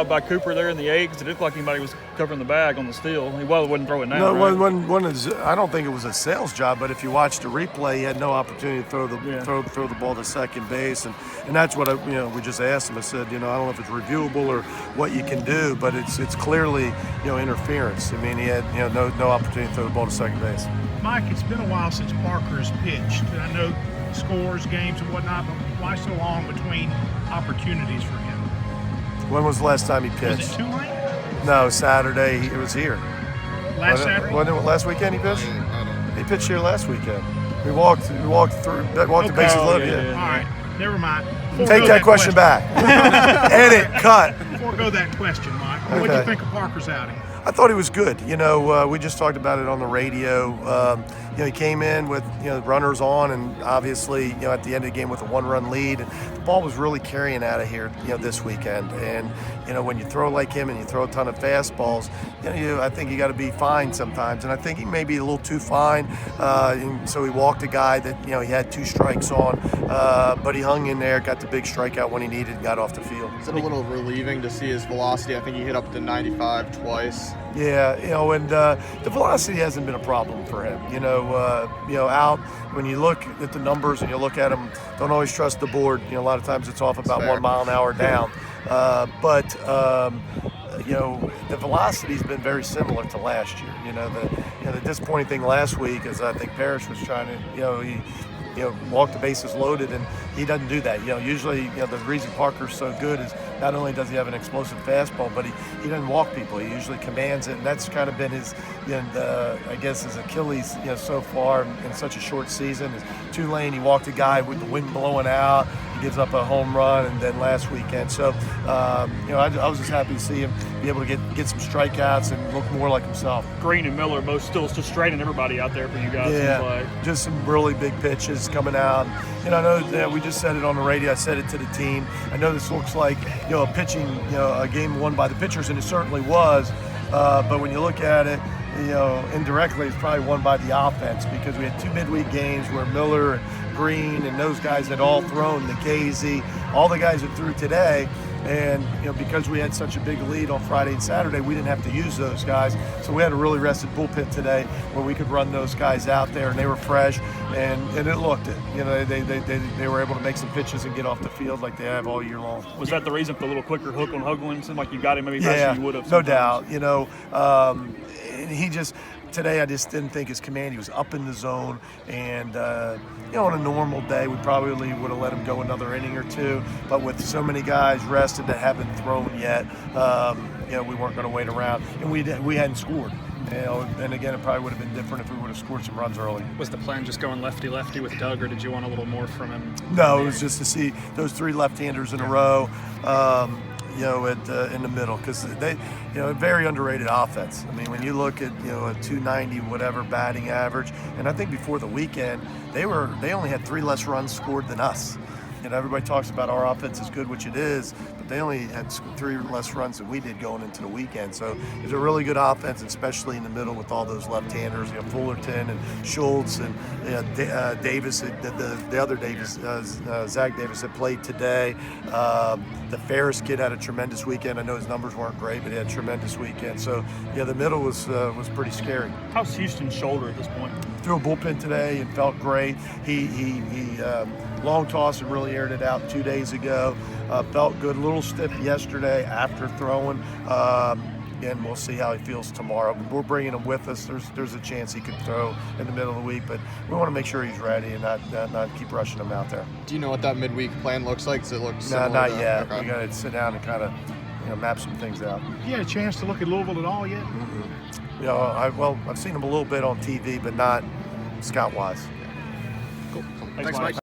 By Cooper there in the 8 because it looked like anybody was covering the bag on the steal. He wasn't throwing down. No, right? I don't think it was a sales job, but if you watch the replay, he had no opportunity to throw the ball to second base, and that's what we just asked him. I said, I don't know if it's reviewable or what you can do, but it's clearly interference. I mean, he had no opportunity to throw the ball to second base. Mike, it's been a while since Parker has pitched. I know scores, games, and whatnot, but why so long between opportunities for him? When was the last time he pitched? Was it Tulane? No, Saturday. It was here. Saturday? Wasn't it last weekend he pitched? He pitched here last weekend. We walked the bases loaded. Yeah. All right, never mind. Take that question back. Edit, cut. Forego that question, Mike. What do you think of Parker's outing? I thought he was good. We just talked about it on the radio. He came in with runners on, and obviously at the end of the game with a 1-run lead. The ball was really carrying out of here this weekend. And when you throw like him and you throw a ton of fastballs, I think you got to be fine sometimes. And I think he may be a little too fine. And so he walked a guy that he had 2 strikes on, but he hung in there, got the big strikeout when he needed, and got off the field. Is it a little relieving to see his velocity? I think he hit up to 95 twice. Yeah, and the velocity hasn't been a problem for him. Out when you look at the numbers and you look at them, don't always trust the board. A lot of times it's off about 1 mile an hour down. But the velocity's been very similar to last year. The disappointing thing last week is I think Parrish was trying to, he walk the bases loaded, and he doesn't do that. Usually, the reason Parker's so good is not only does he have an explosive fastball, but he doesn't walk people. He usually commands it, and that's kind of been his, I guess, his Achilles, so far in such a short season. Is Tulane, he walked a guy with the wind blowing out. He gives up a home run, and then last weekend. So, I was just happy to see him be able to get some strikeouts and look more like himself. Green and Miller both still just straining everybody out there for you guys. Yeah, just some really big pitches coming out. I know we just said it on the radio. I said it to the team. I know this looks like a pitching, a game won by the pitchers, and it certainly was. But when you look at it, indirectly, it's probably won by the offense because we had 2 midweek games where Miller and Green and those guys had all thrown, the Casey, all the guys that threw today. And, because we had such a big lead on Friday and Saturday, we didn't have to use those guys. So we had a really rested bullpen today where we could run those guys out there, and they were fresh, and it looked it. They were able to make some pitches and get off the field like they have all year long. Was that the reason for the little quicker hook on Hoagland? It seemed like you got him maybe faster than you would have. No doubt. And he just – today I just didn't think his command. He was up in the zone, and on a normal day we probably would have let him go another inning or 2. But with so many guys rested that haven't thrown yet, we weren't going to wait around, and we hadn't scored. And again, it probably would have been different if we would have scored some runs early. Was the plan just going lefty-lefty with Doug, or did you want a little more from him? No, it was just to see those 3 left-handers in a row. In the middle, because they, very underrated offense. I mean, when you look at, a 290 whatever batting average, and I think before the weekend, they only had 3 less runs scored than us. Everybody talks about our offense is good, which it is, but they only had 3 less runs than we did going into the weekend. So it's a really good offense, especially in the middle with all those left-handers, Fullerton and Schultz and Davis, the other Davis, Zach Davis that played today. The Ferris kid had a tremendous weekend. I know his numbers weren't great, but he had a tremendous weekend. So the middle was pretty scary. How's Houston's shoulder at this point? Threw a bullpen today and felt great. He long toss and really aired it out 2 days ago. Felt good, a little stiff yesterday after throwing. Again, we'll see how he feels tomorrow. We're bringing him with us. There's a chance he could throw in the middle of the week, but we want to make sure he's ready and not keep rushing him out there. Do you know what that midweek plan looks like? Does it look similar? No, not yet. Okay. We got to sit down and kind of map some things out. You had a chance to look at Louisville at all yet? Mm-hmm. I've seen him a little bit on TV, but not scout-wise. Cool. Thanks, Mike.